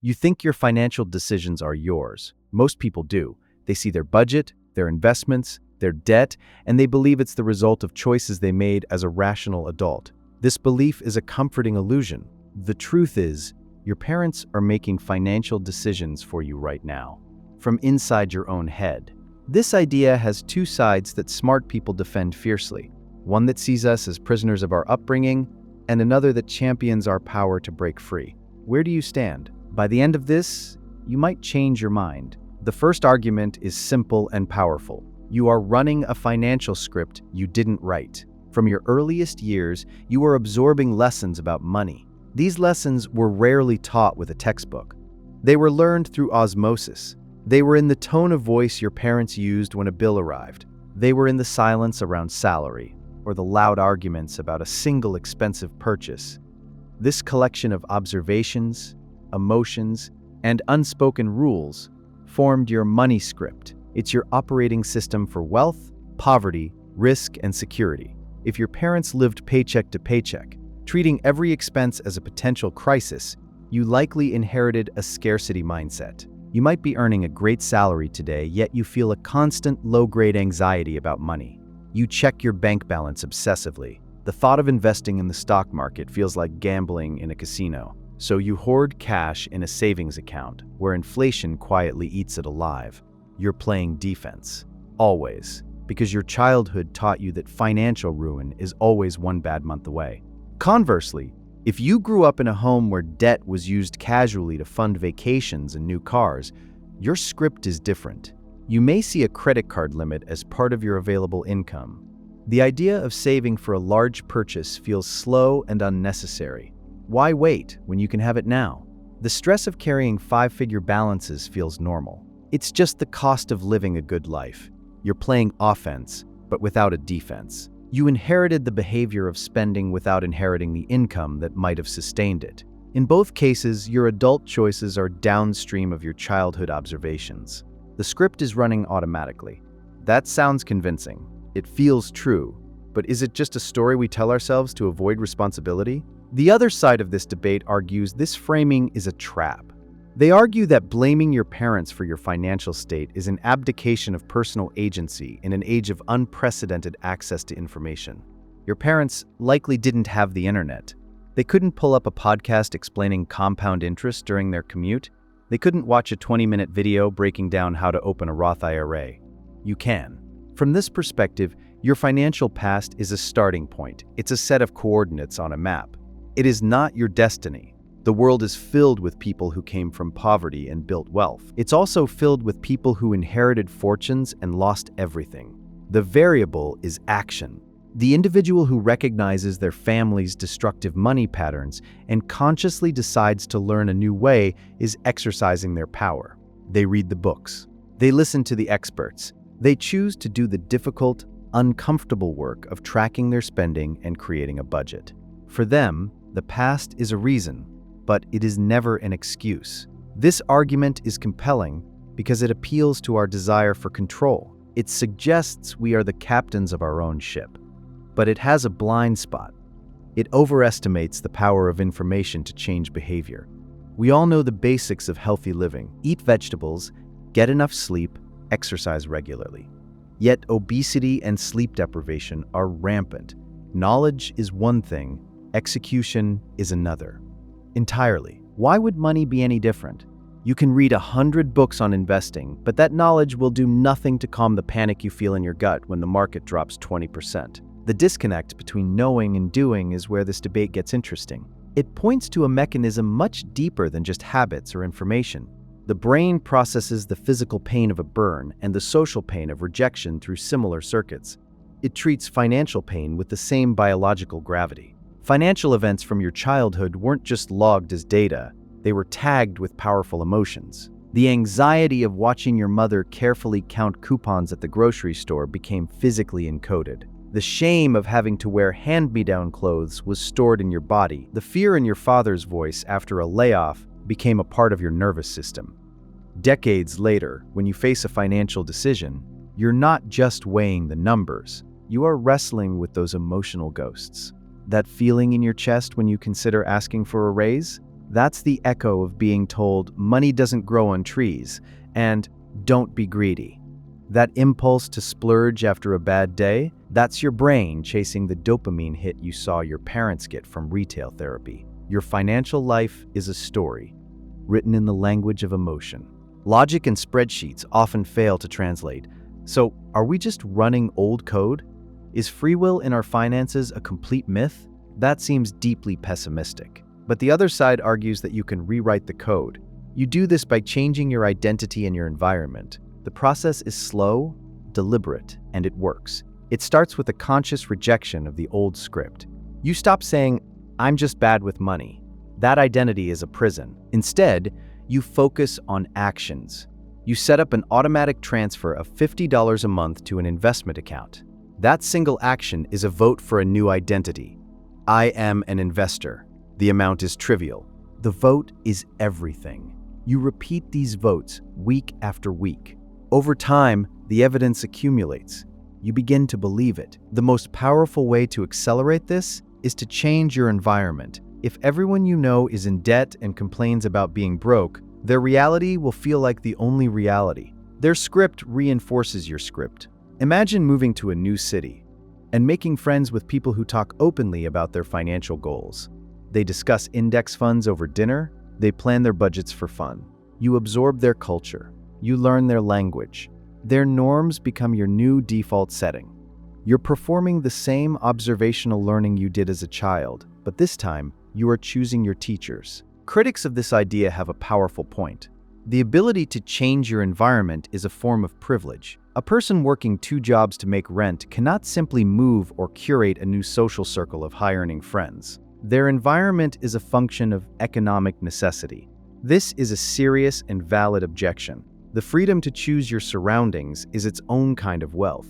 You think your financial decisions are yours. Most people do. They see their budget, their investments, their debt, and they believe it's the result of choices they made as a rational adult. This belief is a comforting illusion. The truth is, your parents are making financial decisions for you right now, from inside your own head. This idea has two sides that smart people defend fiercely. One that sees us as prisoners of our upbringing, and another that champions our power to break free. Where do you stand? By the end of this, you might change your mind. The first argument is simple and powerful. You are running a financial script you didn't write. From your earliest years, you are absorbing lessons about money. These lessons were rarely taught with a textbook. They were learned through osmosis. They were in the tone of voice your parents used when a bill arrived. They were in the silence around salary, or the loud arguments about a single expensive purchase. This collection of observations, emotions, and unspoken rules formed your money script. It's your operating system for wealth, poverty, risk, and security. If your parents lived paycheck to paycheck, treating every expense as a potential crisis, you likely inherited a scarcity mindset. You might be earning a great salary today, yet you feel a constant low-grade anxiety about money. You check your bank balance obsessively. The thought of investing in the stock market feels like gambling in a casino. So you hoard cash in a savings account, where inflation quietly eats it alive. You're playing defense. Always. Because your childhood taught you that financial ruin is always one bad month away. Conversely, if you grew up in a home where debt was used casually to fund vacations and new cars, your script is different. You may see a credit card limit as part of your available income. The idea of saving for a large purchase feels slow and unnecessary. Why wait when you can have it now? The stress of carrying five-figure balances feels normal. It's just the cost of living a good life. You're playing offense, but without a defense. You inherited the behavior of spending without inheriting the income that might have sustained it. In both cases, your adult choices are downstream of your childhood observations. The script is running automatically. That sounds convincing. It feels true. But is it just a story we tell ourselves to avoid responsibility? The other side of this debate argues this framing is a trap. They argue that blaming your parents for your financial state is an abdication of personal agency in an age of unprecedented access to information. Your parents likely didn't have the internet. They couldn't pull up a podcast explaining compound interest during their commute. They couldn't watch a 20-minute video breaking down how to open a Roth IRA. You can. From this perspective, your financial past is a starting point. It's a set of coordinates on a map. It is not your destiny. The world is filled with people who came from poverty and built wealth. It's also filled with people who inherited fortunes and lost everything. The variable is action. The individual who recognizes their family's destructive money patterns and consciously decides to learn a new way is exercising their power. They read the books. They listen to the experts. They choose to do the difficult, uncomfortable work of tracking their spending and creating a budget. For them, the past is a reason, but it is never an excuse. This argument is compelling because it appeals to our desire for control. It suggests we are the captains of our own ship. But it has a blind spot. It overestimates the power of information to change behavior. We all know the basics of healthy living. Eat vegetables, get enough sleep, exercise regularly. Yet obesity and sleep deprivation are rampant. Knowledge is one thing, execution is another. Entirely. Why would money be any different? You can read 100 books on investing, but that knowledge will do nothing to calm the panic you feel in your gut when the market drops 20%. The disconnect between knowing and doing is where this debate gets interesting. It points to a mechanism much deeper than just habits or information. The brain processes the physical pain of a burn and the social pain of rejection through similar circuits. It treats financial pain with the same biological gravity. Financial events from your childhood weren't just logged as data, they were tagged with powerful emotions. The anxiety of watching your mother carefully count coupons at the grocery store became physically encoded. The shame of having to wear hand-me-down clothes was stored in your body. The fear in your father's voice after a layoff became a part of your nervous system. Decades later, when you face a financial decision, you're not just weighing the numbers, you are wrestling with those emotional ghosts. That feeling in your chest when you consider asking for a raise? That's the echo of being told money doesn't grow on trees and don't be greedy. That impulse to splurge after a bad day, that's your brain chasing the dopamine hit you saw your parents get from retail therapy. Your financial life is a story, written in the language of emotion. Logic and spreadsheets often fail to translate. So, are we just running old code? Is free will in our finances a complete myth? That seems deeply pessimistic. But the other side argues that you can rewrite the code. You do this by changing your identity and your environment. The process is slow, deliberate, and it works. It starts with a conscious rejection of the old script. You stop saying, "I'm just bad with money." That identity is a prison. Instead, you focus on actions. You set up an automatic transfer of $50 a month to an investment account. That single action is a vote for a new identity. I am an investor. The amount is trivial. The vote is everything. You repeat these votes week after week. Over time, the evidence accumulates. You begin to believe it. The most powerful way to accelerate this is to change your environment. If everyone you know is in debt and complains about being broke, their reality will feel like the only reality. Their script reinforces your script. Imagine moving to a new city and making friends with people who talk openly about their financial goals. They discuss index funds over dinner. They plan their budgets for fun. You absorb their culture. You learn their language. Their norms become your new default setting. You're performing the same observational learning you did as a child, but this time, you are choosing your teachers. Critics of this idea have a powerful point. The ability to change your environment is a form of privilege. A person working 2 jobs to make rent cannot simply move or curate a new social circle of high-earning friends. Their environment is a function of economic necessity. This is a serious and valid objection. The freedom to choose your surroundings is its own kind of wealth.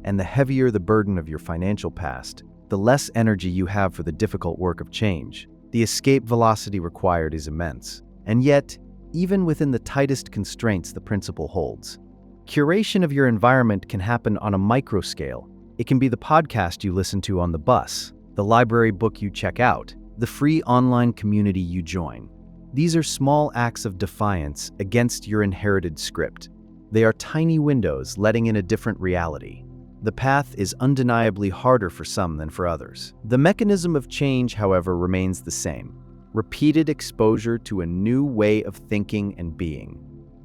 And the heavier the burden of your financial past, the less energy you have for the difficult work of change. The escape velocity required is immense. And yet, even within the tightest constraints, the principle holds. Curation of your environment can happen on a micro scale. It can be the podcast you listen to on the bus, the library book you check out, the free online community you join. These are small acts of defiance against your inherited script. They are tiny windows letting in a different reality. The path is undeniably harder for some than for others. The mechanism of change, however, remains the same. Repeated exposure to a new way of thinking and being.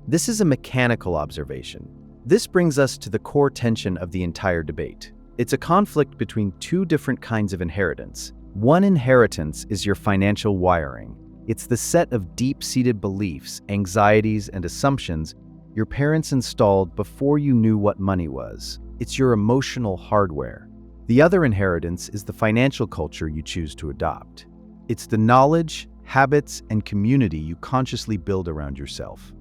This is a mechanical observation. This brings us to the core tension of the entire debate. It's a conflict between 2 different kinds of inheritance. One inheritance is your financial wiring. It's the set of deep-seated beliefs, anxieties, and assumptions your parents installed before you knew what money was. It's your emotional hardware. The other inheritance is the financial culture you choose to adopt. It's the knowledge, habits, and community you consciously build around yourself.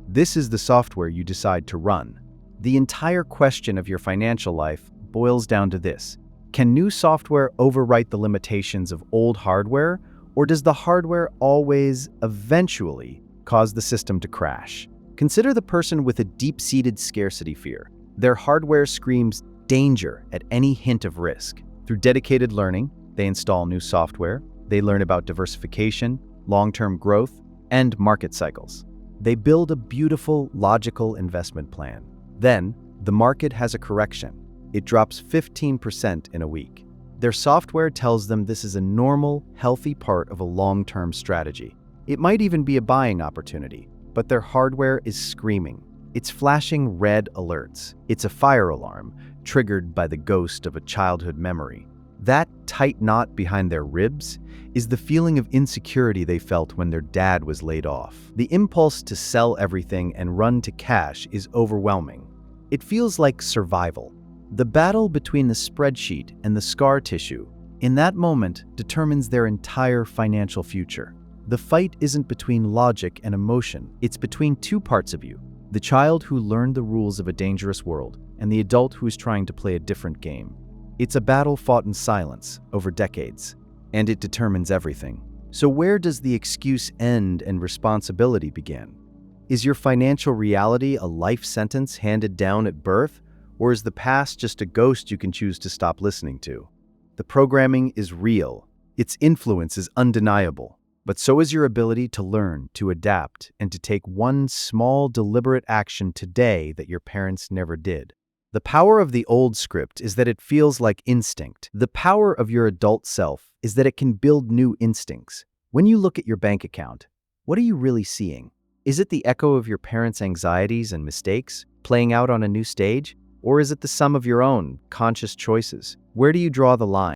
This is the software you decide to run. The entire question of your financial life boils down to this. Can new software overwrite the limitations of old hardware? Or does the hardware always, eventually, cause the system to crash? Consider the person with a deep-seated scarcity fear. Their hardware screams danger at any hint of risk. Through dedicated learning, they install new software. They learn about diversification, long-term growth, and market cycles. They build a beautiful, logical investment plan. Then, the market has a correction. It drops 15% in a week. Their software tells them this is a normal, healthy part of a long-term strategy. It might even be a buying opportunity, but their hardware is screaming. It's flashing red alerts. It's a fire alarm, triggered by the ghost of a childhood memory. That tight knot behind their ribs is the feeling of insecurity they felt when their dad was laid off. The impulse to sell everything and run to cash is overwhelming. It feels like survival. The battle between the spreadsheet and the scar tissue, in that moment, determines their entire financial future. The fight isn't between logic and emotion, it's between 2 parts of you. The child who learned the rules of a dangerous world, and the adult who is trying to play a different game. It's a battle fought in silence, over decades, and it determines everything. So where does the excuse end and responsibility begin? Is your financial reality a life sentence handed down at birth? Or is the past just a ghost you can choose to stop listening to? The programming is real. Its influence is undeniable. but so is your ability to learn, to adapt, and to take one small, deliberate action today that your parents never did. The power of the old script is that it feels like instinct. The power of your adult self is that it can build new instincts. When you look at your bank account, what are you really seeing? Is it the echo of your parents' anxieties and mistakes playing out on a new stage? Or is it the sum of your own conscious choices? Where do you draw the line?